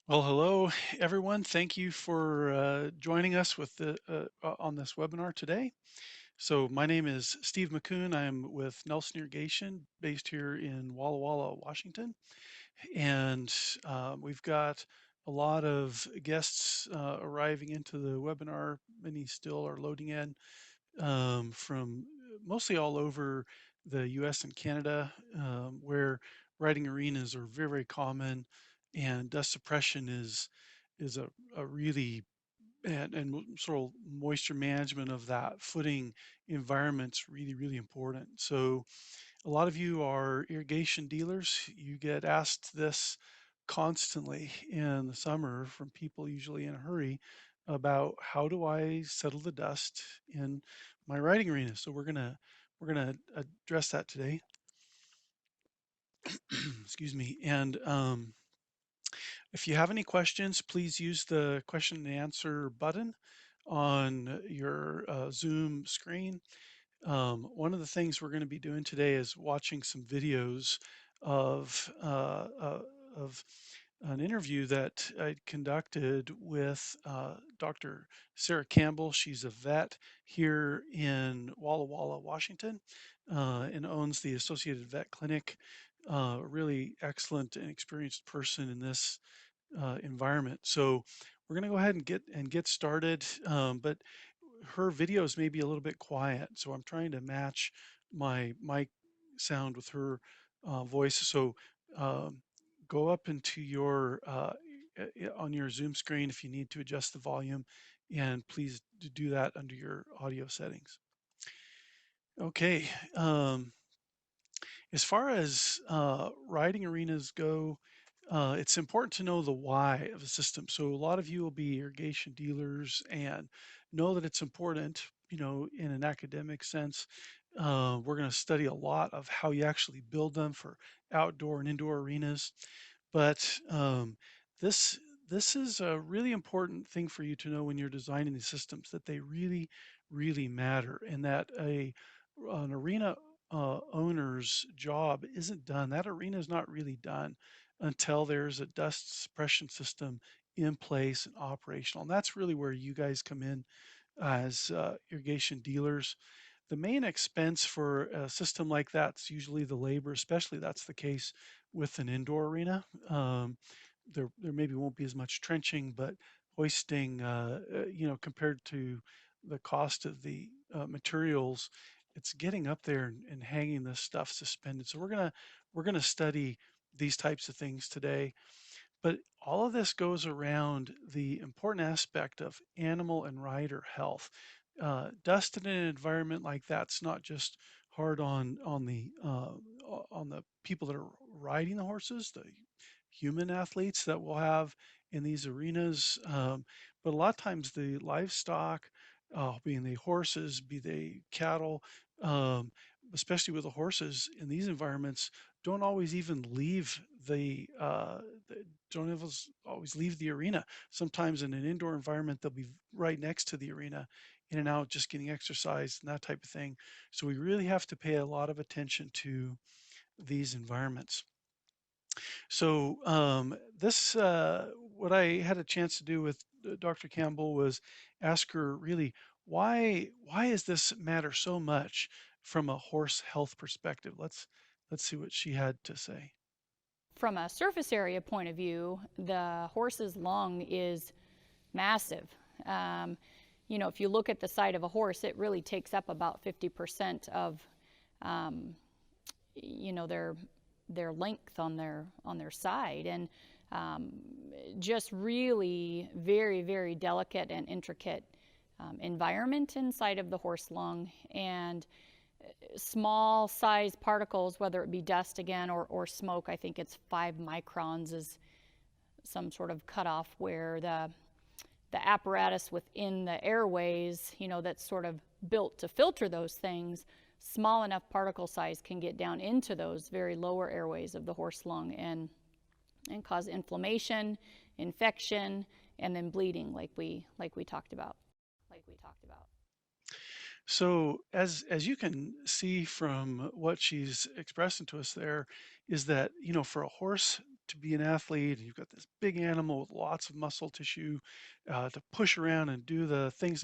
Well, hello, everyone. Thank you for joining us on this webinar today. So my name is Steve McCoon. I'm with Nelson Irrigation based here in Walla Walla, Washington. And we've got a lot of guests arriving into the webinar. Many still are loading in from mostly all over the US and Canada, where riding arenas are very, very common, and dust suppression is a really sort of moisture management of that footing environment's really, really important. So a lot of you are irrigation dealers. You get asked this constantly in the summer from people usually in a hurry about how do I settle the dust in my riding arena. So we're gonna address that today. Excuse me. And if you have any questions, please use the question and answer button on your Zoom screen. One of the things we're going to be doing today is watching some videos of of an interview that I conducted with Dr. Sarah Campbell. She's a vet here in Walla Walla, Washington, and owns the Associated Vet Clinic. A really excellent and experienced person in this environment. So we're going to go ahead and get started. But her videos may be a little bit quiet, so I'm trying to match my mic sound with her voice. So um, go up into your on your Zoom screen if you need to adjust the volume, and please do that under your audio settings. Okay. As far as riding arenas go, it's important to know the why of the system. So a lot of you will be irrigation dealers and know that it's important, in an academic sense. We're going to study a lot of how you actually build them for outdoor and indoor arenas. But this this is a really important thing for you to know when you're designing these systems, that they really, really matter, and that an arena owner's job isn't done. That arena is not really done until there's a dust suppression system in place and operational. And that's really where you guys come in as irrigation dealers. The main expense for a system like that's usually the labor, especially that's the case with an indoor arena. There maybe won't be as much trenching, but hoisting, compared to the cost of the materials, it's getting up there and hanging this stuff suspended. So we're gonna study these types of things today. But all of this goes around the important aspect of animal and rider health. Dust in an environment like that's not just hard on the people that are riding the horses, the human athletes that we'll have in these arenas, but a lot of times the livestock, being the horses, be they cattle, um, especially with the horses in these environments, don't always even leave the don't always leave the arena. Sometimes in an indoor environment, they'll be right next to the arena, in and out, just getting exercise and that type of thing. So we really have to pay a lot of attention to these environments. So what I had a chance to do with Dr. Campbell was ask her really why is this matter so much from a horse health perspective. Let's see what she had to say. From a surface area point of view, the horse's lung is massive. Um, if you look at the side of a horse, it really takes up about 50% of, um, their length on their side, and um, just really very, very delicate and intricate environment inside of the horse lung. And small size particles, whether it be dust again or smoke, I think it's 5 microns is some sort of cutoff where the apparatus within the airways, that's sort of built to filter those things, small enough particle size can get down into those very lower airways of the horse lung and cause inflammation, infection, and then bleeding, like we talked about. So as you can see from what she's expressing to us there, is that for a horse to be an athlete and you've got this big animal with lots of muscle tissue to push around and do the things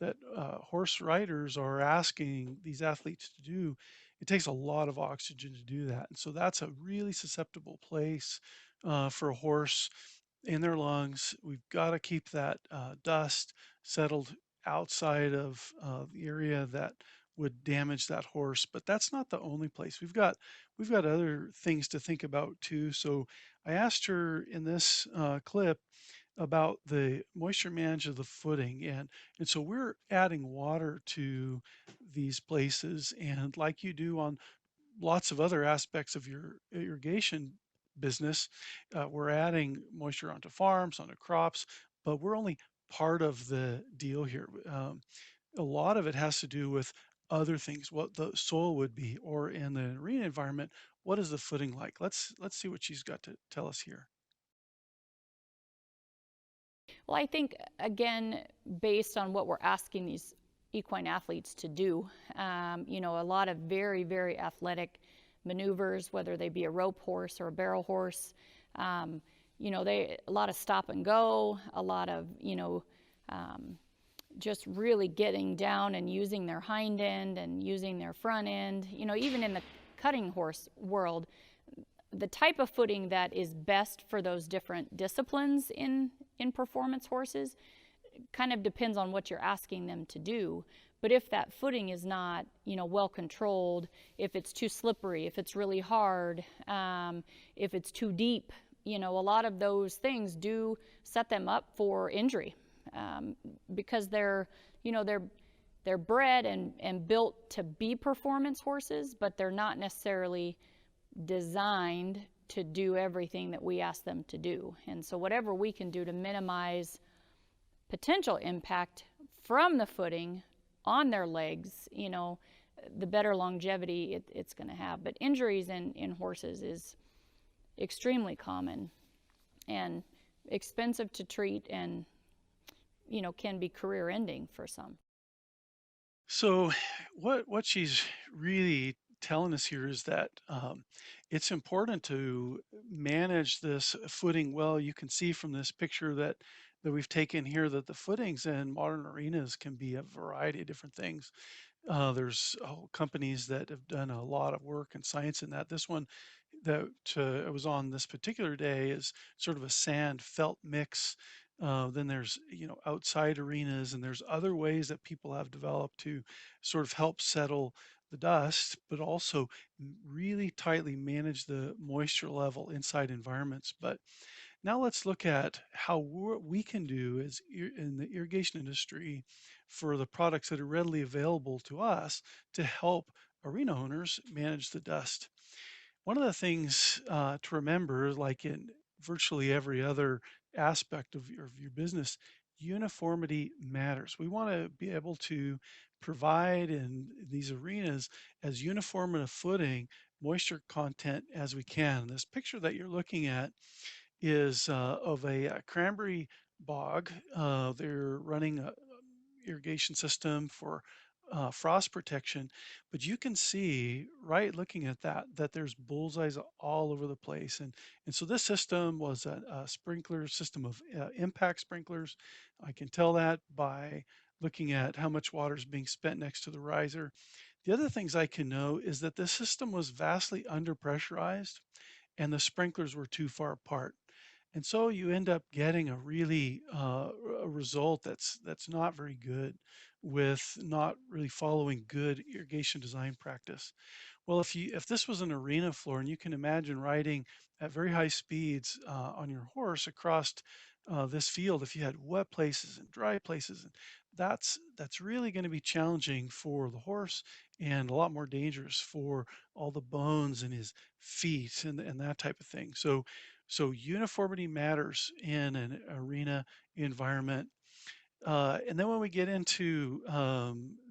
that horse riders are asking these athletes to do, it takes a lot of oxygen to do that. And so that's a really susceptible place for a horse in their lungs. We've got to keep that dust settled outside of the area that would damage that horse. But that's not the only place. We've got other things to think about too. So I asked her in this clip about the moisture management of the footing, and so we're adding water to these places, and like you do on lots of other aspects of your irrigation business. We're adding moisture onto farms, onto crops, but we're only part of the deal here. A lot of it has to do with other things, what the soil would be, or in the arena environment, what is the footing like? Let's see what she's got to tell us here. Well, I think, again, based on what we're asking these equine athletes to do, a lot of very, very athletic maneuvers, whether they be a rope horse or a barrel horse. A lot of stop and go, a lot of, just really getting down and using their hind end and using their front end. Even in the cutting horse world, the type of footing that is best for those different disciplines in performance horses kind of depends on what you're asking them to do. But if that footing is not, well controlled, if it's too slippery, if it's really hard, if it's too deep, a lot of those things do set them up for injury, because they're bred and built to be performance horses, but they're not necessarily designed to do everything that we ask them to do. And so whatever we can do to minimize potential impact from the footing on their legs, the better longevity it's going to have. But injuries in horses is extremely common and expensive to treat, and can be career ending for some. So, what she's really telling us here is that it's important to manage this footing well. You can see from this picture that we've taken here that the footings in modern arenas can be a variety of different things. There's companies that have done a lot of work and science in that. This one that was on this particular day is sort of a sand felt mix. Then there's outside arenas, and there's other ways that people have developed to sort of help settle the dust, but also really tightly manage the moisture level inside environments. But now let's look at how we can do as in the irrigation industry for the products that are readily available to us to help arena owners manage the dust. One of the things to remember, like in virtually every other aspect of your business, uniformity matters. We want to be able to provide in these arenas as uniform a footing, moisture content as we can. This picture that you're looking at is of a cranberry bog. They're running a irrigation system for frost protection, but you can see right looking at that there's bullseyes all over the place, and so this system was a sprinkler system of impact sprinklers. I can tell that by looking at how much water is being spent next to the riser. The other things I can know is that the system was vastly under pressurized and the sprinklers were too far apart. And so you end up getting a really a result that's not very good, with not really following good irrigation design practice. Well, if this was an arena floor and you can imagine riding at very high speeds on your horse across this field, if you had wet places and dry places, and that's really going to be challenging for the horse and a lot more dangerous for all the bones in his feet and that type of thing. So uniformity matters in an arena environment. And then when we get into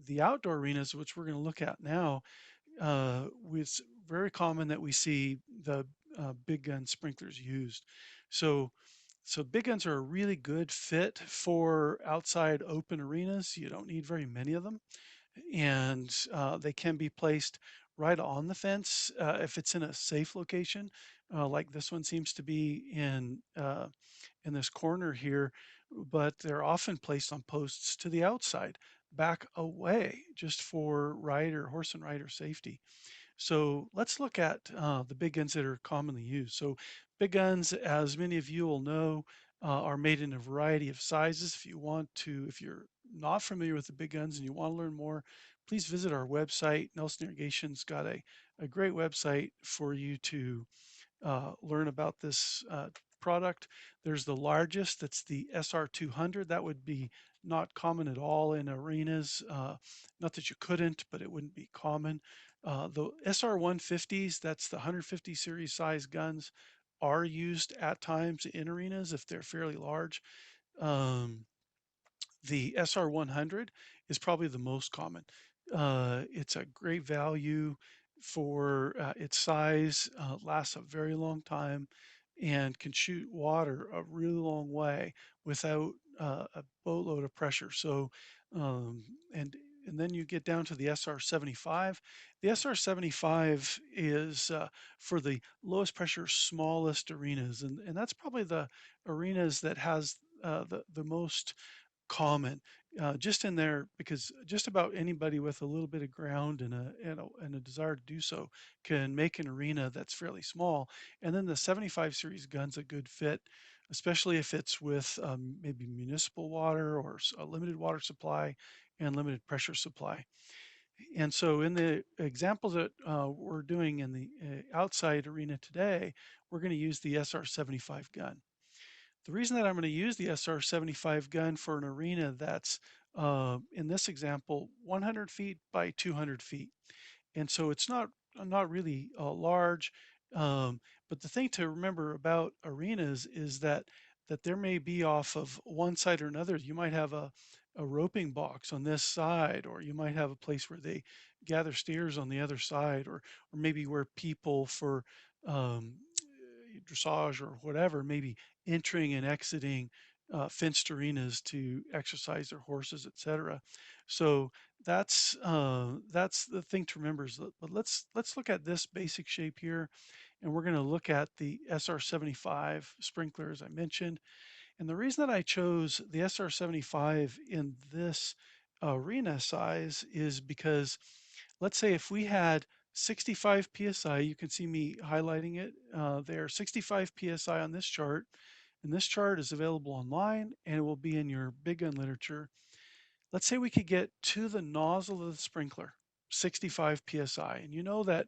the outdoor arenas, which we're going to look at now, it's very common that we see the big gun sprinklers used. So, so big guns are a really good fit for outside open arenas. You don't need very many of them, and they can be placed right on the fence if it's in a safe location, like this one seems to be in this corner here, but they're often placed on posts to the outside, back away, just for rider, horse and rider safety. So let's look at the big guns that are commonly used. So big guns, as many of you will know, are made in a variety of sizes. If you're not familiar with the big guns and you want to learn more, please visit our website. Nelson Irrigation's got a great website for you to learn about this product. There's the largest, that's the SR200. That would be not common at all in arenas. Not that you couldn't, but it wouldn't be common. The SR150s, that's the 150 series size guns, are used at times in arenas if they're fairly large. Um, the SR100 is probably the most common. It's a great value for its size, lasts a very long time, and can shoot water a really long way without a boatload of pressure. Um, and and then you get down to the SR75. The SR75 is for the lowest pressure, smallest arenas, and that's probably the arenas that has the most common just in there because just about anybody with a little bit of ground and a desire to do so can make an arena that's fairly small. And then the 75 series gun's a good fit, especially if it's with maybe municipal water or a limited water supply and limited pressure supply. And so in the examples that we're doing in the outside arena today, we're going to use the SR75 gun. The reason that I'm going to use the SR75 gun for an arena that's, in this example, 100 feet by 200 feet, and so it's not really large. Um, but the thing to remember about arenas is that there may be off of one side or another. You might have a roping box on this side, or you might have a place where they gather steers on the other side, or maybe where people for um, dressage or whatever, maybe entering and exiting fenced arenas to exercise their horses, etc. So that's the thing to remember. But let's look at this basic shape here, and we're going to look at the SR75 sprinkler as I mentioned. And the reason that I chose the SR75 in this arena size is because let's say if we had 65 psi, you can see me highlighting it there, 65 psi on this chart. And this chart is available online and it will be in your big gun literature. Let's say we could get to the nozzle of the sprinkler, 65 psi. And you know that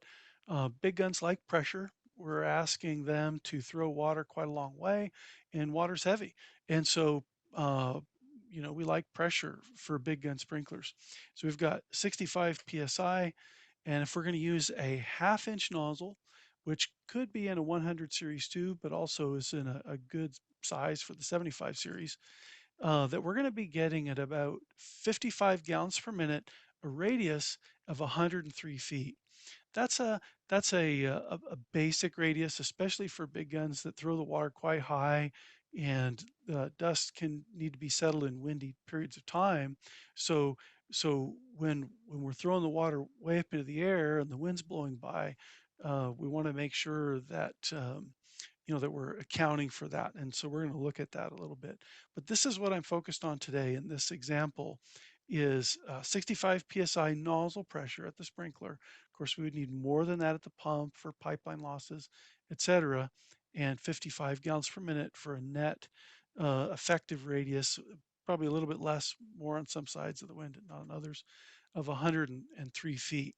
big guns like pressure. We're asking them to throw water quite a long way, and water's heavy. And so, uh, we like pressure for big gun sprinklers. So we've got 65 psi. And if we're going to use a half-inch nozzle, which could be in a 100 series tube, but also is in a good size for the 75 series, that we're going to be getting at about 55 gallons per minute, a radius of 103 feet. That's a that's a basic radius, especially for big guns that throw the water quite high, and the dust can need to be settled in windy periods of time. So when we're throwing the water way up into the air and the wind's blowing by, we want to make sure that that we're accounting for that. And so we're going to look at that a little bit. But this is what I'm focused on today in this example is 65 psi nozzle pressure at the sprinkler. Of course, we would need more than that at the pump for pipeline losses, etc., and 55 gallons per minute for a net effective radius, probably a little bit less, more on some sides of the wind and not on others, of 103 feet.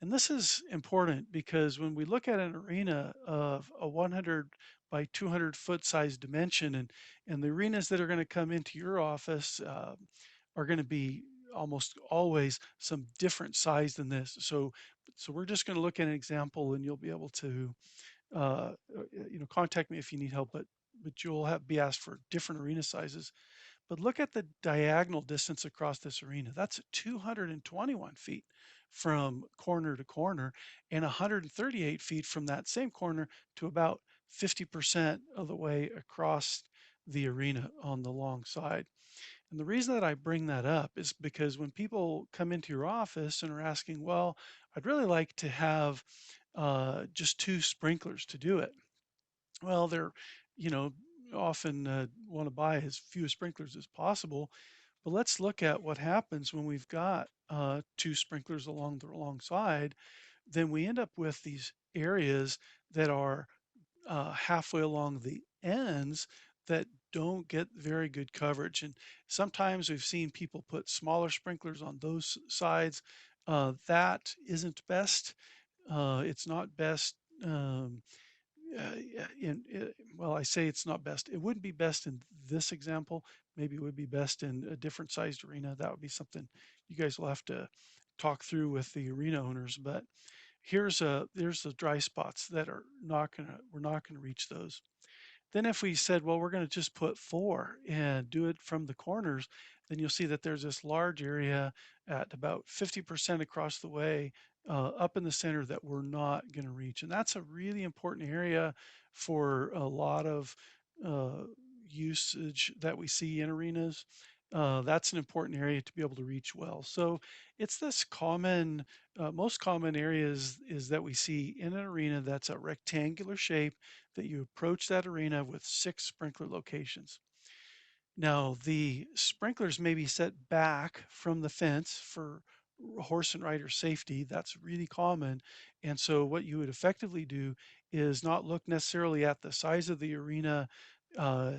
And this is important because when we look at an arena of a 100 by 200 foot size dimension, and the arenas that are going to come into your office are going to be almost always some different size than this. So we're just going to look at an example, and you'll be able to contact me if you need help. But you'll be asked for different arena sizes. But look at the diagonal distance across this arena. That's 221 feet from corner to corner and 138 feet from that same corner to about 50% of the way across the arena on the long side. And the reason that I bring that up is because when people come into your office and are asking, well, I'd really like to have just two sprinklers to do it. Well, they're, you know, often want to buy as few sprinklers as possible. But let's look at what happens when we've got two sprinklers alongside. Then we end up with these areas that are halfway along the ends that don't get very good coverage. And sometimes we've seen people put smaller sprinklers on those sides. That isn't best. It's not best. Well, I say it's not best. It wouldn't be best in this example. Maybe it would be best in a different sized arena. That would be something you guys will have to talk through with the arena owners. But there's the dry spots that are not gonna we're not gonna reach those. Then if we said, well, we're going to just put four and do it from the corners, then you'll see that there's this large area at about 50% across the way up in the center that we're not going to reach. And that's a really important area for a lot of uh, usage that we see in arenas. That's an important area to be able to reach well. So it's this most common areas is that we see in an arena that's a rectangular shape that you approach that arena with 6 sprinkler locations. Now, the sprinklers may be set back from the fence for horse and rider safety. That's really common. And so, what you would effectively do is not look necessarily at the size of the arena uh,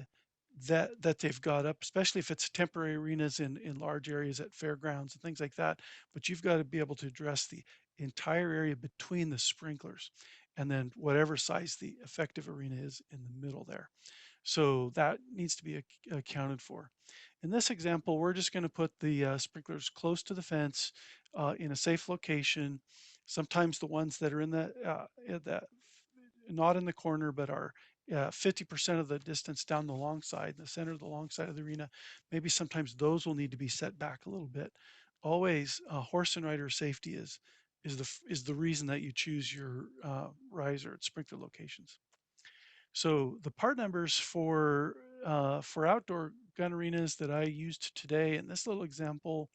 that they've got up, especially if it's temporary arenas in large areas at fairgrounds and things like that. But you've got to be able to address the entire area between the sprinklers, and then whatever size the effective arena is in the middle there. So that needs to be accounted for. In this example, we're just going to put the sprinklers close to the fence in a safe location. Sometimes the ones that are not in the corner, but are 50% of the distance down the long side, the center of the long side of the arena, maybe sometimes those will need to be set back a little bit. Always, horse and rider safety is the reason that you choose your riser at sprinkler locations. So the part numbers for outdoor gun arenas that I used today in this little example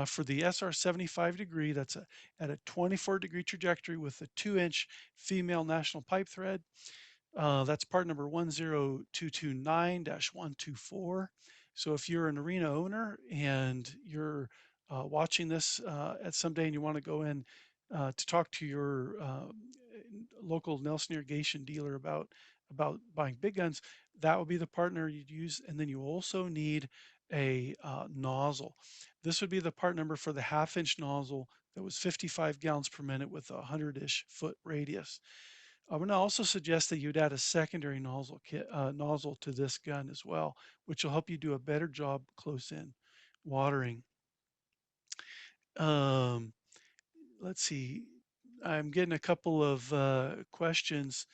for the SR 75 degree, at a 24-degree trajectory with a 2-inch female national pipe thread. That's part number 10229-124. So if you're an arena owner and you're watching this at some day and you want to go in to talk to your local Nelson Irrigation dealer about buying big guns, that would be the partner you'd use. And then you also need a nozzle. This would be the part number for the half-inch nozzle that was 55 gallons per minute with a 100-ish foot radius. I'm going to also suggest that you'd add a secondary nozzle to this gun as well, which will help you do a better job close in watering. Um, let's see. I'm getting a couple of questions.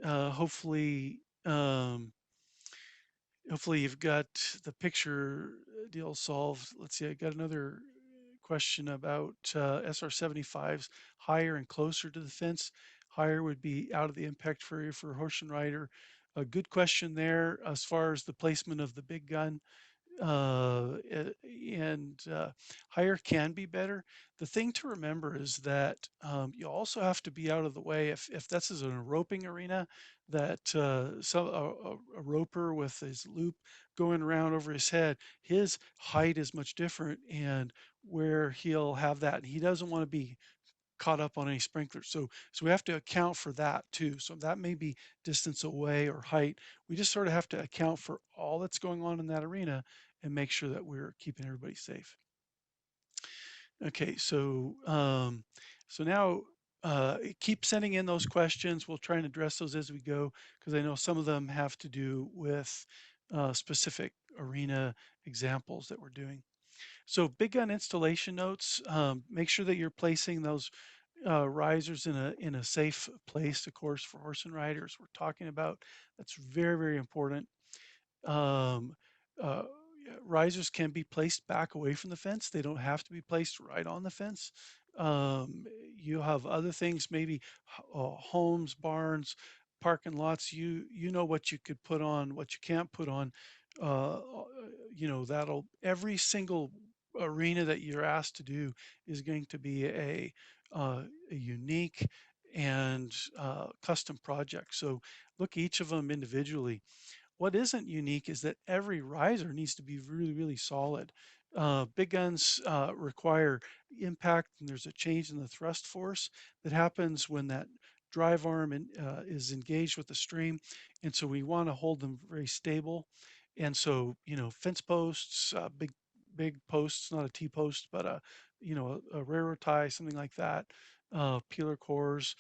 Hopefully, hopefully you've got the picture deal solved. Let's see. I got another question about SR75s higher and closer to the fence. Higher would be out of the impact area for horse and rider. A good question there as far as the placement of the big gun. And higher can be better. The thing to remember is that you also have to be out of the way. If this is a roping arena, that a roper with his loop going around over his head, his height is much different, and where he'll have that, and he doesn't want to be caught up on any sprinklers. So we have to account for that too. So that may be distance away or height. We just sort of have to account for all that's going on in that arena and make sure that we're keeping everybody safe. Okay, so now keep sending in those questions. We'll try and address those as we go because I know some of them have to do with specific arena examples that we're doing. So big gun installation notes, make sure that you're placing those risers in a safe place, of course, for horse and riders we're talking about. That's very, very important. Um, uh, Risers can be placed back away from the fence. They don't have to be placed right on the fence. You have other things, maybe homes, barns, parking lots. You know what you could put on, what you can't put on. Uh, that'll every single arena that you're asked to do is going to be a unique and custom project. So look at each of them individually. What isn't unique is that every riser needs to be really, really solid. Big guns require impact, and there's a change in the thrust force that happens when that drive arm is engaged with the stream. And so we want to hold them very stable. And so, fence posts, big posts, not a T post, but a railroad tie, something like that, peeler cores,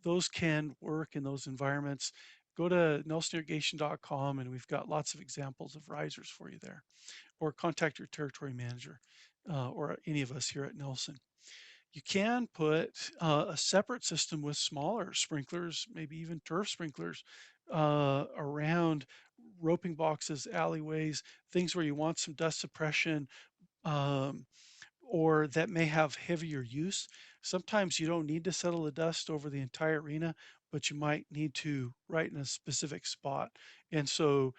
those can work in those environments. Go to nelsonirrigation.com and we've got lots of examples of risers for you there, or contact your territory manager or any of us here at Nelson. You can put a separate system with smaller sprinklers, maybe even turf sprinklers around roping boxes, alleyways, things where you want some dust suppression, um, or that may have heavier use. Sometimes you don't need to settle the dust over the entire arena, but you might need to right in a specific spot. And so,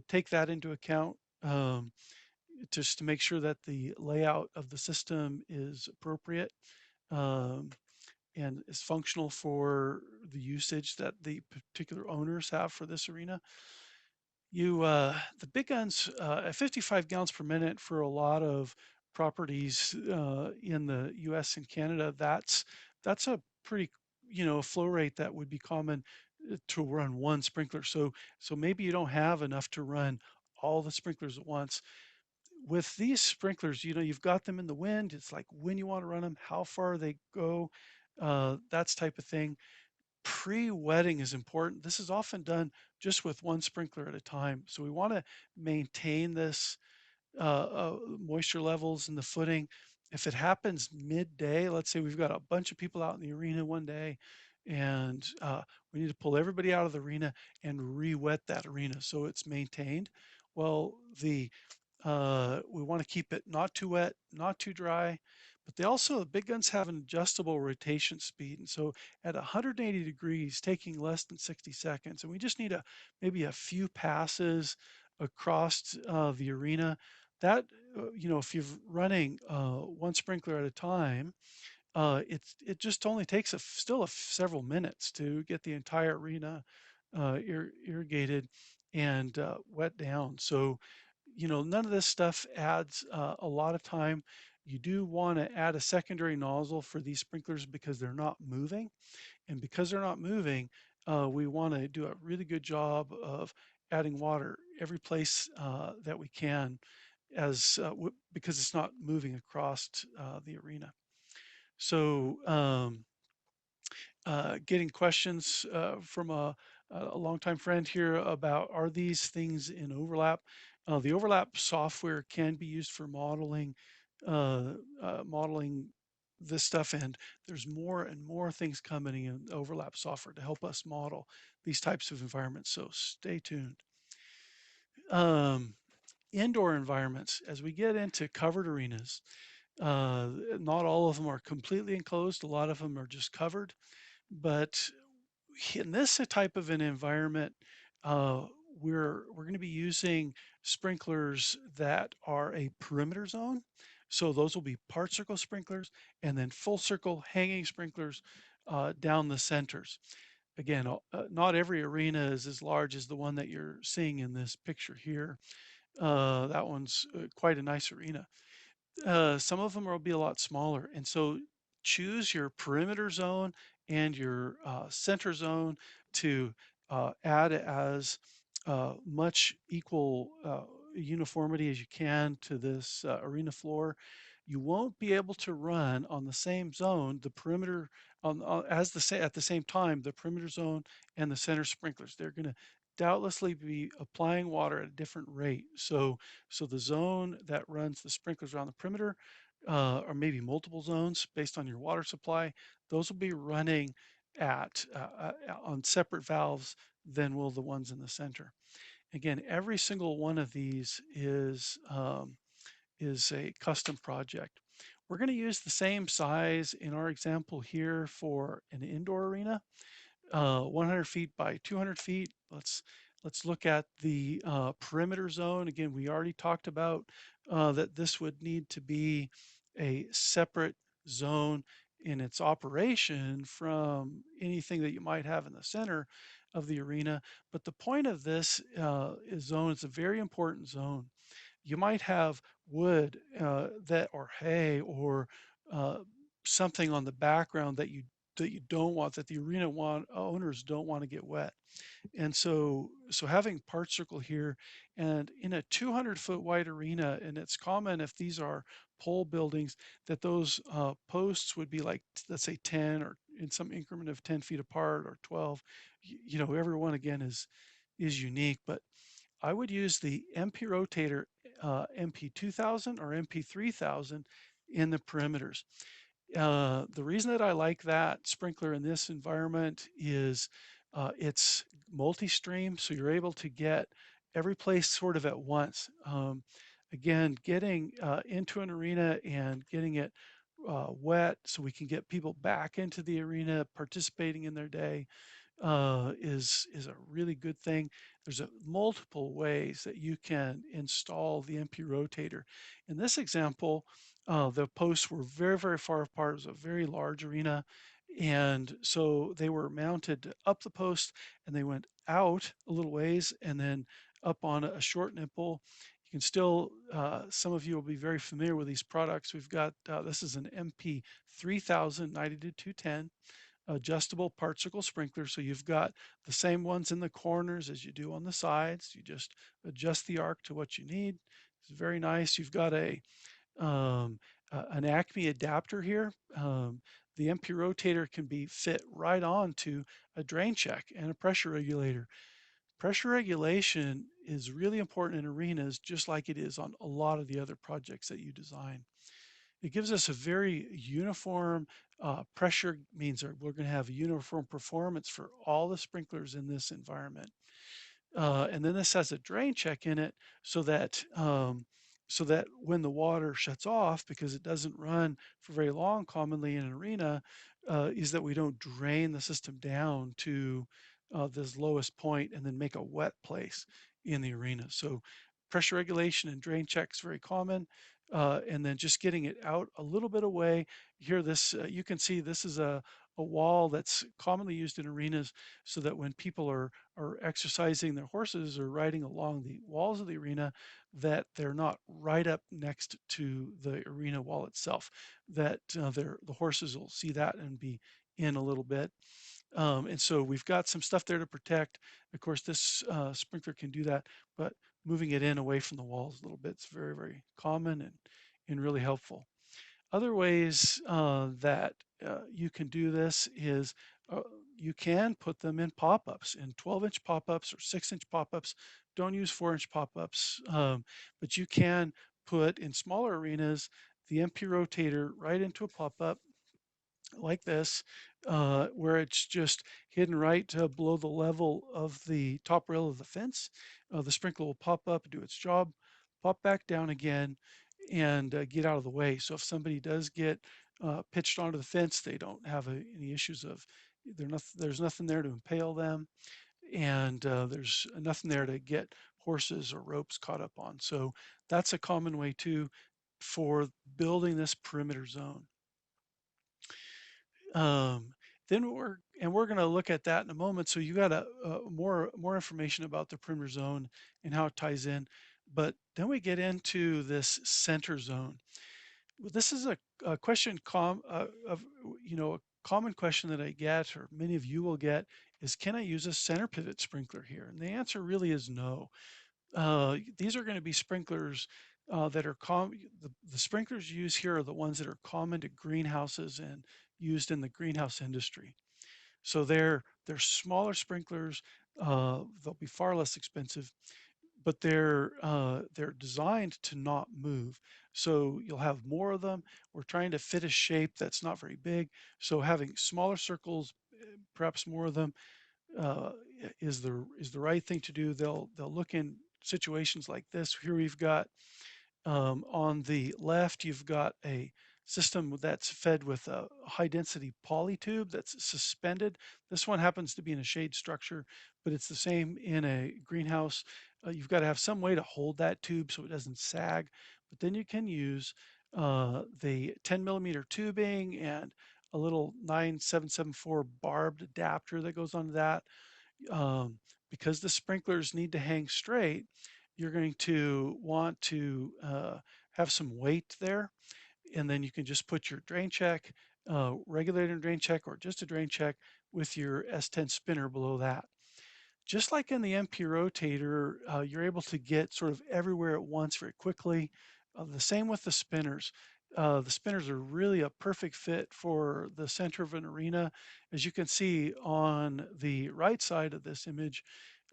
take that into account just to make sure that the layout of the system is appropriate um, and is functional for the usage that the particular owners have for this arena. The big guns at 55 gallons per minute for a lot of properties in the U.S. and Canada. That's a pretty flow rate that would be common to run one sprinkler. So maybe you don't have enough to run all the sprinklers at once. With these sprinklers, you've got them in the wind. It's like when you want to run them, how far they go, that's type of thing. Pre-wetting is important. This is often done just with one sprinkler at a time. So we want to maintain this moisture levels in the footing. If it happens midday, let's say we've got a bunch of people out in the arena one day and we need to pull everybody out of the arena and re-wet that arena so it's maintained. Well, we want to keep it not too wet, not too dry, but the big guns have an adjustable rotation speed. And so at 180 degrees, taking less than 60 seconds, and we just need maybe a few passes across the arena. That, if you're running one sprinkler at a time, it just only takes several minutes to get the entire arena irrigated and wet down. So, none of this stuff adds a lot of time. You do want to add a secondary nozzle for these sprinklers because they're not moving. And because they're not moving, we want to do a really good job of adding water every place that we can because it's not moving across the arena. So getting questions from a longtime friend here about are these things in overlap? The overlap software can be used for modeling this stuff, and there's more and more things coming in overlap software to help us model these types of environments. So stay tuned. Um, Indoor environments, as we get into covered arenas, not all of them are completely enclosed. A lot of them are just covered. But in this type of an environment, uh, we're going to be using sprinklers that are a perimeter zone. So those will be part circle sprinklers and then full circle hanging sprinklers down the centers. Again, not every arena is as large as the one that you're seeing in this picture here. That one's quite a nice arena. Some of them will be a lot smaller. And so choose your perimeter zone and your center zone to add as much equal uniformity as you can to this arena floor. You won't be able to run on the same zone, the perimeter at the same time, the perimeter zone and the center sprinklers. They're going to doubtlessly be applying water at a different rate. So the zone that runs the sprinklers around the perimeter, or maybe multiple zones based on your water supply, those will be running on separate valves than will the ones in the center. Again, every single one of these is a custom project. We're going to use the same size in our example here for an indoor arena, 100 feet by 200 feet. Let's look at the perimeter zone. Again, we already talked about that this would need to be a separate zone in its operation from anything that you might have in the center of the arena. But the point of this zone is a very important zone. You might have wood that or hay or uh, something on the background that you don't want, that the arena owners don't want to get wet. And so having part circle here and in a 200-foot wide arena, and it's common if these are pole buildings that those posts would be like, let's say 10 or in some increment of 10 feet apart or 12. You know, everyone again is unique, but I would use the MP Rotator MP 2000 or MP 3000 in the perimeters. The reason that I like that sprinkler in this environment is it's multi-stream, so you're able to get every place sort of at once. Again, getting into an arena and getting it wet so we can get people back into the arena, participating in their day, is a really good thing. There's multiple ways that you can install the MP rotator. In this example, the posts were very far apart. It was a very large arena, and so they were mounted up the post, and they went out a little ways, and then up on a short nipple. You can still, some of you will be very familiar with these products. We've got, this is an MP 3000 90 to 210 adjustable part circle sprinkler. So you've got the same ones in the corners as you do on the sides. You just adjust the arc to what you need. It's very nice. You've got an Acme adapter here. The MP rotator can be fit right onto a drain check and a pressure regulator. Pressure regulation is really important in arenas, just like it is on a lot of the other projects that you design. It gives us a very uniform pressure, means that we're going to have uniform performance for all the sprinklers in this environment. And then this has a drain check in it so that when the water shuts off, because it doesn't run for very long commonly in an arena, is that we don't drain the system down to this lowest point and then make a wet place in the arena. So pressure regulation and drain checks very common. And then just getting it out a little bit away. Here, you can see this is a wall that's commonly used in arenas so that when people are exercising their horses or riding along the walls of the arena, that they're not right up next to the arena wall itself, that the horses will see that and be in a little bit. And so we've got some stuff there to protect. Of course, this sprinkler can do that, but moving it in away from the walls a little bit is very common and really helpful. Other ways that you can do this is uh, you can put them in pop-ups, in 12-inch pop-ups or 6-inch pop-ups. Don't use 4-inch pop-ups, but you can put in smaller arenas the MP rotator right into a pop-up like this, where it's just hidden right below the level of the top rail of the fence. The sprinkler will pop up, do its job, pop back down again, and get out of the way. So if somebody does get pitched onto the fence, they don't have any issues of there's nothing there to impale them, and there's nothing there to get horses or ropes caught up on. So that's a common way too for building this perimeter zone. Um, then we're going to look at that in a moment. So you got more information about the perimeter zone and how it ties in. But then we get into this center zone. Well, this is a question of a common question that I get, or many of you will get, is can I use a center pivot sprinkler here? And the answer really is no. These are going to be sprinklers that are the sprinklers used here are the ones that are common to greenhouses and used in the greenhouse industry. So they're smaller sprinklers. They'll be far less expensive, but they're designed to not move. So you'll have more of them. We're trying to fit a shape that's not very big. So having smaller circles, perhaps more of them, uh, is the right thing to do. They'll look in situations like this. Here we've got on the left, you've got a system that's fed with a high density poly tube that's suspended. This one happens to be in a shade structure, but it's the same in a greenhouse. You've got to have some way to hold that tube so it doesn't sag, but then you can use the 10 millimeter tubing and a little 9774 barbed adapter that goes onto that. Um, because the sprinklers need to hang straight, you're going to want to have some weight there, and then you can just put your drain check, regulator and drain check, or just a drain check with your S10 spinner below that. Just like in the MP rotator, you're able to get sort of everywhere at once very quickly. The same with the spinners. The spinners are really a perfect fit for the center of an arena. As you can see on the right side of this image,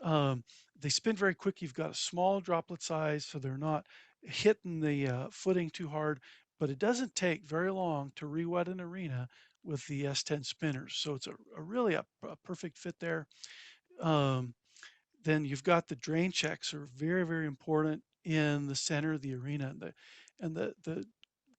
um, they spin very quick. You've got a small droplet size, so they're not hitting the footing too hard, but it doesn't take very long to re-wet an arena with the S10 spinners. So it's a really a perfect fit there. Um, then you've got the drain checks are very, very important in the center of the arena. And the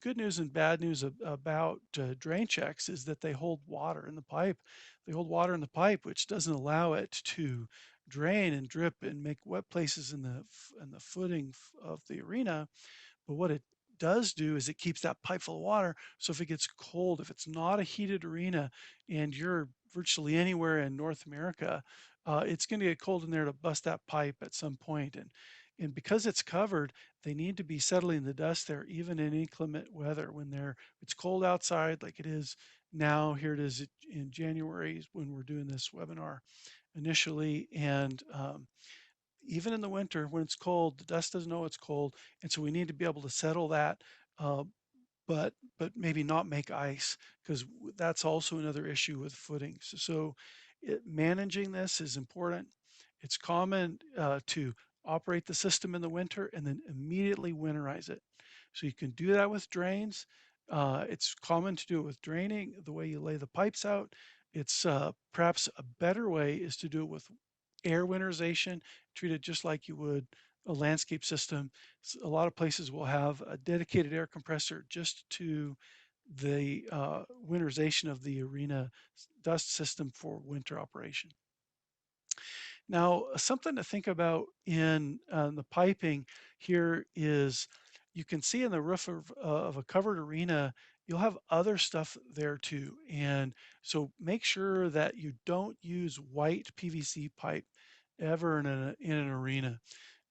good news and bad news about drain checks is that they hold water in the pipe. They hold water in the pipe, which doesn't allow it to drain and drip and make wet places in the footing of the arena. But what it does do is it keeps that pipe full of water. So if it gets cold, if it's not a heated arena and you're virtually anywhere in North America, it's going to get cold in there to bust that pipe at some point. And because it's covered, they need to be settling the dust there, even in inclement weather when it's cold outside, like it is now. Here it is in January when we're doing this webinar initially, and even in the winter when it's cold, the dust doesn't know it's cold, and so we need to be able to settle that, uh, but maybe not make ice because that's also another issue with footings. So managing this is important. It's common to operate the system in the winter and then immediately winterize it. So you can do that with drains. It's common to do it with draining, the way you lay the pipes out. It's perhaps a better way is to do it with air winterization, treat it just like you would a landscape system. A lot of places will have a dedicated air compressor just to the winterization of the arena dust system for winter operation. Now, something to think about in the piping here is you can see in the roof of a covered arena, you'll have other stuff there too. And so make sure that you don't use white PVC pipe ever in an arena.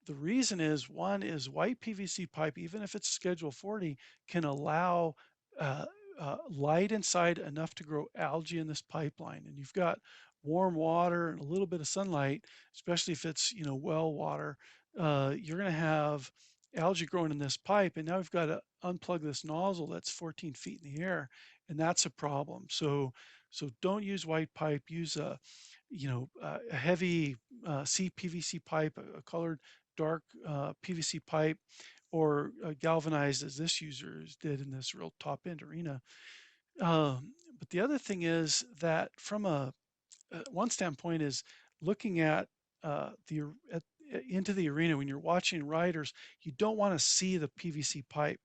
The reason is one is white PVC pipe, even if it's Schedule 40, can allow uh, light inside enough to grow algae in this pipeline. And you've got warm water and a little bit of sunlight, especially if it's well water. You're going to have algae growing in this pipe, and now we've got to unplug this nozzle that's 14 feet in the air, and that's a problem. So don't use white pipe. Use a heavy CPVC pipe, a colored dark PVC pipe, or galvanized as this user did in this real top end arena. But the other thing is that from one standpoint is looking at into the arena when you're watching riders, you don't want to see the PVC pipe,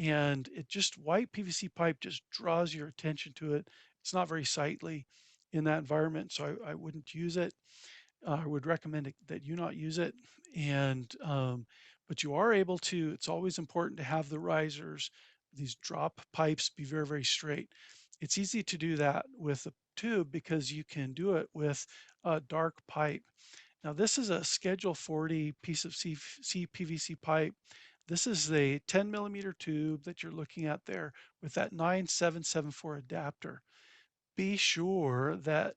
and it just white PVC pipe just draws your attention to it. It's not very sightly in that environment, so I wouldn't use it. I would recommend that you not use it. And but you are able to. It's always important to have the risers, these drop pipes, be very, very straight. It's easy to do that with a tube because you can do it with a dark pipe. Now this is a Schedule 40 piece of CPVC pipe. This is the 10 millimeter tube that you're looking at there with that 9774 adapter. Be sure that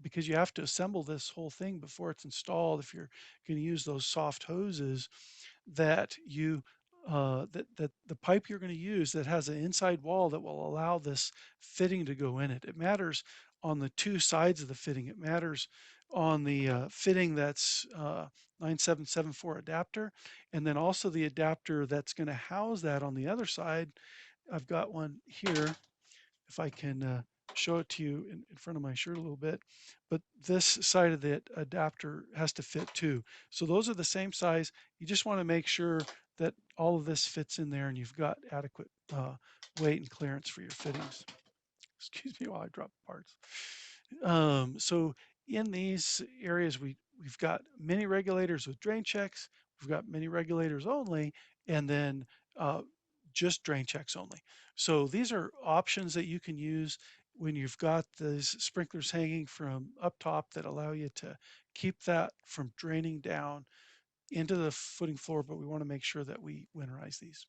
because you have to assemble this whole thing before it's installed, if you're going to use those soft hoses, that that the pipe you're going to use that has an inside wall that will allow this fitting to go in it. It matters on the two sides of the fitting. It matters on the fitting that's 9774 adapter, and then also the adapter that's going to house that on the other side. I've got one here if I can show it to you in front of my shirt a little bit. But this side of the adapter has to fit too. So those are the same size. You just want to make sure that all of this fits in there and you've got adequate weight and clearance for your fittings. Excuse me while I drop parts. So in these areas, we've got mini regulators with drain checks. We've got mini regulators only, and then uh, just drain checks only. So these are options that you can use when you've got these sprinklers hanging from up top that allow you to keep that from draining down into the footing floor, but we want to make sure that we winterize these.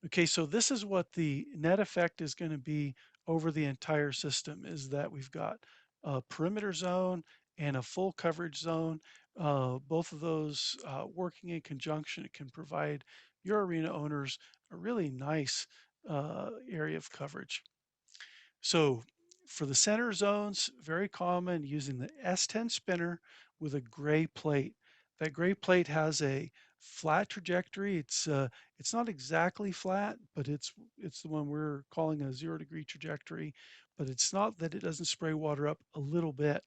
Okay, so this is what the net effect is going to be over the entire system is that we've got a perimeter zone and a full coverage zone. Both of those working in conjunction, it can provide your arena owners a really nice area of coverage. So for the center zones, very common using the S10 spinner with a gray plate. That gray plate has a flat trajectory. It's not exactly flat, but it's the one we're calling a 0 degree trajectory. But it's not that it doesn't spray water up a little bit.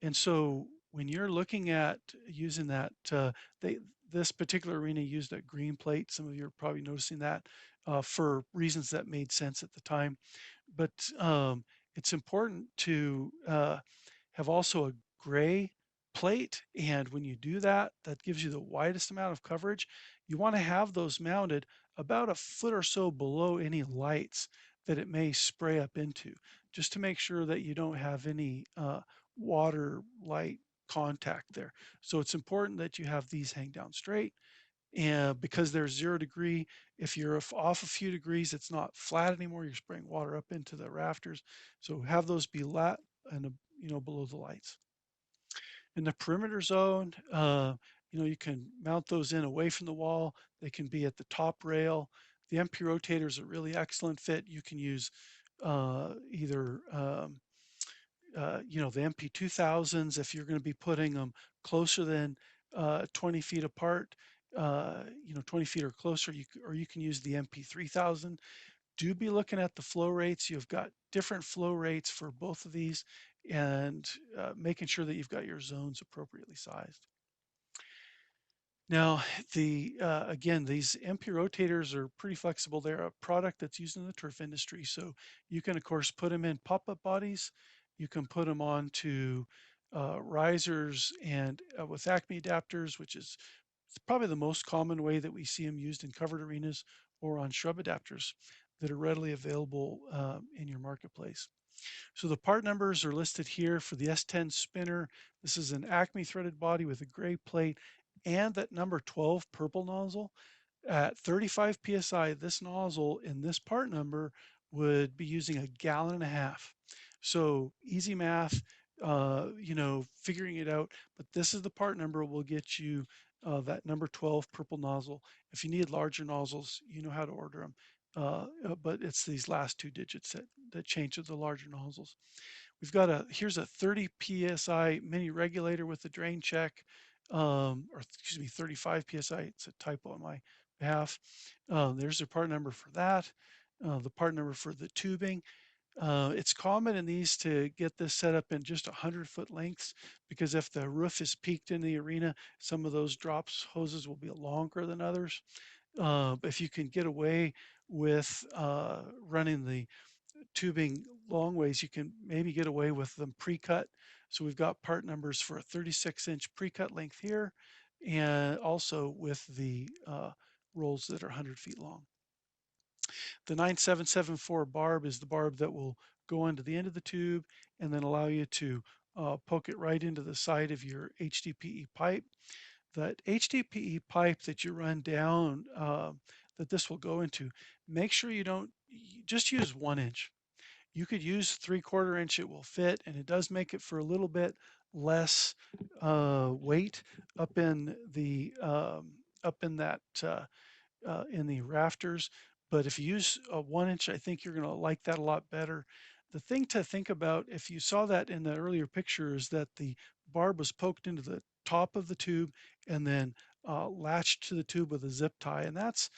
And so when you're looking at using that, they this particular arena used a green plate. Some of you are probably noticing that for reasons that made sense at the time. But it's important to have also a gray plate. And when you do that, that gives you the widest amount of coverage. You want to have those mounted about a foot or so below any lights that it may spray up into, just to make sure that you don't have any water light contact there. So it's important that you have these hang down straight. And because there's 0 degree, if you're off a few degrees, it's not flat anymore. You're spraying water up into the rafters. So have those be lat and below the lights. In the perimeter zone, you can mount those in away from the wall. They can be at the top rail. The MP rotator is a really excellent fit. You can use either the MP2000s, if you're going to be putting them closer than 20 feet apart, 20 feet or closer, or you can use the MP3000. Do be looking at the flow rates. You've got different flow rates for both of these and making sure that you've got your zones appropriately sized. Now, again, these MP rotators are pretty flexible. They're a product that's used in the turf industry. So you can, of course, put them in pop-up bodies. You can put them onto risers and with Acme adapters, which is probably the most common way that we see them used in covered arenas or on shrub adapters that are readily available in your marketplace. So the part numbers are listed here for the S10 spinner. This is an Acme threaded body with a gray plate and that number 12 purple nozzle. At 35 PSI, this nozzle in this part number would be using a gallon and a half. So easy math, figuring it out, but this is the part number will get you that number 12 purple nozzle. If you need larger nozzles, you know how to order them. But it's these last two digits that change to the larger nozzles. We've got here's a 30 PSI mini regulator with the drain check, or excuse me, 35 PSI. It's a typo on my behalf. There's the part number for that. The part number for the tubing. It's common in these to get this set up in just 100-foot lengths because if the roof is peaked in the arena, some of those drops hoses will be longer than others. If you can get away with running the tubing long ways, you can maybe get away with them pre-cut. So we've got part numbers for a 36-inch pre-cut length here, and also with the rolls that are 100 feet long. The 9774 barb is the barb that will go into the end of the tube and then allow you to poke it right into the side of your HDPE pipe. That HDPE pipe that you run down that this will go into, make sure you don't just use 1 inch. You could use 3/4 inch, it will fit, and it does make it for a little bit less weight up in the up in that in the rafters. But if you use a 1 inch, I think you're going to like that a lot better. The thing to think about, if you saw that in the earlier picture, is that the barb was poked into the top of the tube and then latched to the tube with a zip tie, and that's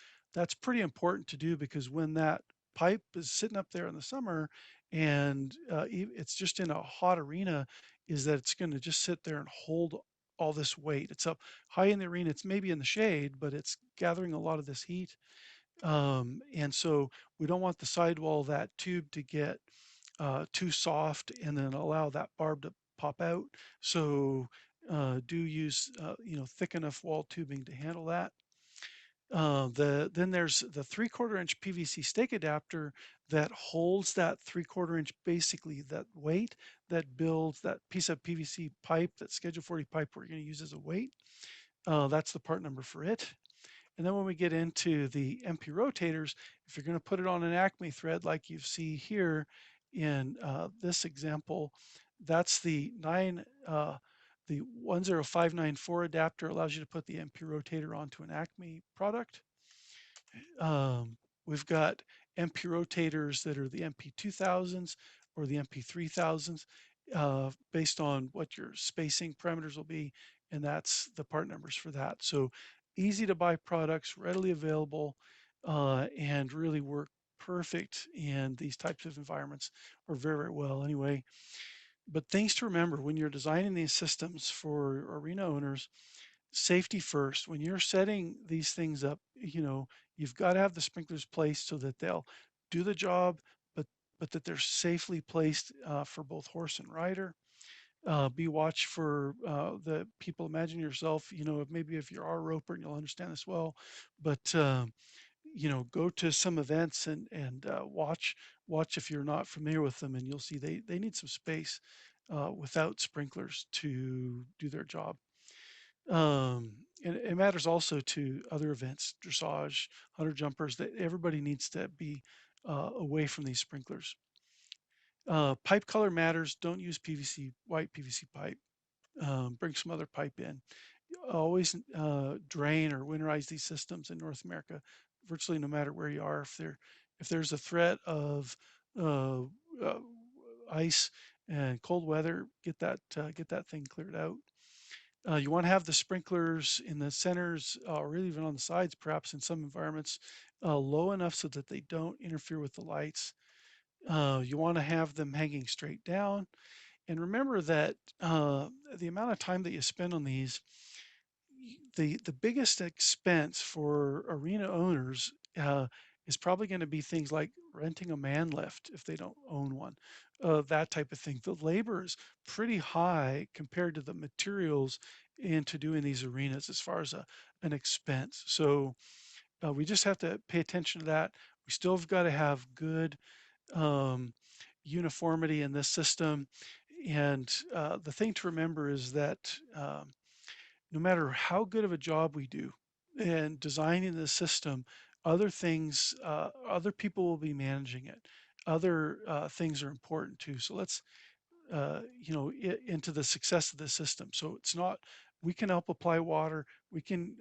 pretty important to do because when that pipe is sitting up there in the summer and it's just in a hot arena, is that it's going to just sit there and hold all this weight. It's up high in the arena. It's maybe in the shade, but it's gathering a lot of this heat. And so we don't want the sidewall of that tube to get too soft and then allow that barb to pop out. So do use thick enough wall tubing to handle that. Then there's the 3/4 inch PVC stake adapter that holds that 3/4 inch, basically that weight that builds that piece of PVC pipe, that Schedule 40 pipe we're going to use as a weight. That's the part number for it. And then when we get into the MP rotators, if you're going to put it on an Acme thread like you see here in this example, that's the 10594 adapter allows you to put the MP rotator onto an Acme product. We've got MP rotators that are the MP 2000s or the MP 3000s based on what your spacing parameters will be, and that's the part numbers for that. So easy to buy products, readily available, and really work perfect in these types of environments, or very, very well anyway. But things to remember when you're designing these systems for arena owners: safety first. When you're setting these things up, you've got to have the sprinklers placed so that they'll do the job, but that they're safely placed for both horse and rider. Be watch for the people. Imagine yourself, maybe if you are a roper, and you'll understand this well, but go to some events and watch if you're not familiar with them, and you'll see they need some space without sprinklers to do their job. And it matters also to other events, dressage, hunter jumpers, that everybody needs to be away from these sprinklers. Pipe color matters. Don't use PVC, white PVC pipe. Bring some other pipe in. Always drain or winterize these systems in North America, virtually no matter where you are. If there's a threat of uh, uh, ice and cold weather, get that thing cleared out. You want to have the sprinklers in the centers or even on the sides, perhaps in some environments, low enough so that they don't interfere with the lights. You want to have them hanging straight down. And remember that the amount of time that you spend on these, the biggest expense for arena owners is probably going to be things like renting a man lift if they don't own one, that type of thing. The labor is pretty high compared to the materials into doing these arenas as far as an expense. So we just have to pay attention to that. We still have got to have good um, uniformity in this system. And the thing to remember is that no matter how good of a job we do in designing the system, other people will be managing it. Other things are important too. So let's, into the success of the system. So it's not, we can help apply water, we can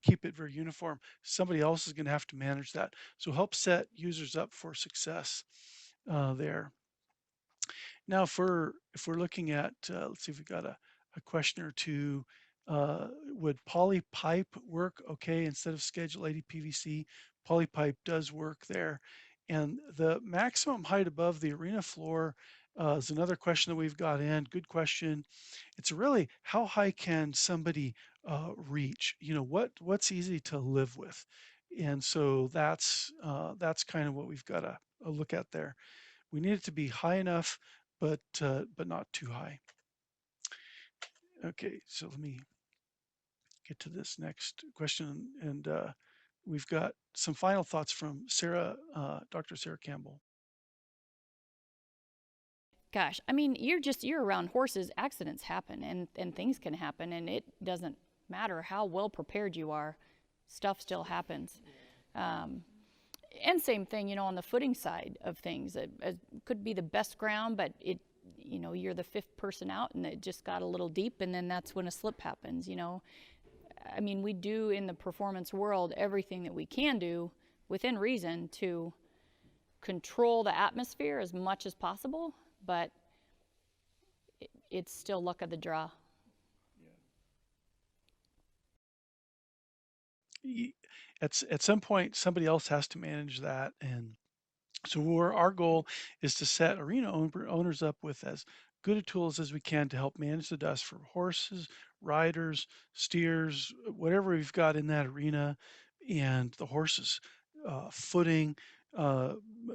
keep it very uniform. Somebody else is going to have to manage that. So help set users up for success there. Now, if we're looking at, let's see if we got a question or two. Would poly pipe work okay instead of Schedule 80 PVC? Poly pipe does work there. And the maximum height above the arena floor is another question that we've got in. Good question. It's really, how high can somebody reach? What's easy to live with? And so that's kind of what we've got to look at there. We need it to be high enough, but not too high. Okay, so let me get to this next question, and we've got some final thoughts from Sarah, Dr. Sarah Campbell. Gosh, I mean, you're around horses, accidents happen and things can happen, and it doesn't matter how well prepared you are, stuff still happens. Um, and same thing, on the footing side of things. It could be the best ground, but you're the fifth person out and it just got a little deep, and then that's when a slip happens. I mean, we do in the performance world everything that we can do within reason to control the atmosphere as much as possible, but it's still luck of the draw. At some point, somebody else has to manage that, and so our goal is to set arena owners up with as good a tools as we can to help manage the dust for horses, riders, steers, whatever we've got in that arena, and the horses, footing,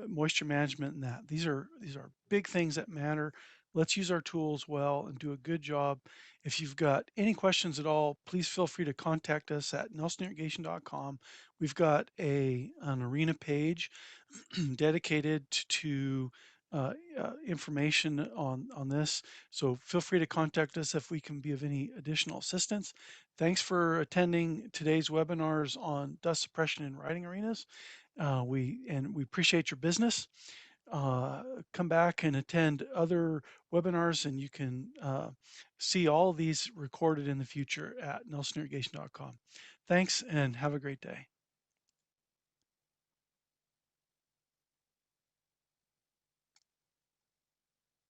moisture management, and that. These are big things that matter. Let's use our tools well and do a good job. If you've got any questions at all, please feel free to contact us at nelsonirrigation.com. We've got an arena page dedicated to information on this. So feel free to contact us if we can be of any additional assistance. Thanks for attending today's webinars on dust suppression in riding arenas. We appreciate your business. Uh, Come back and attend other webinars, and you can see all of these recorded in the future at nelsonirrigation.com. Thanks and have a great day.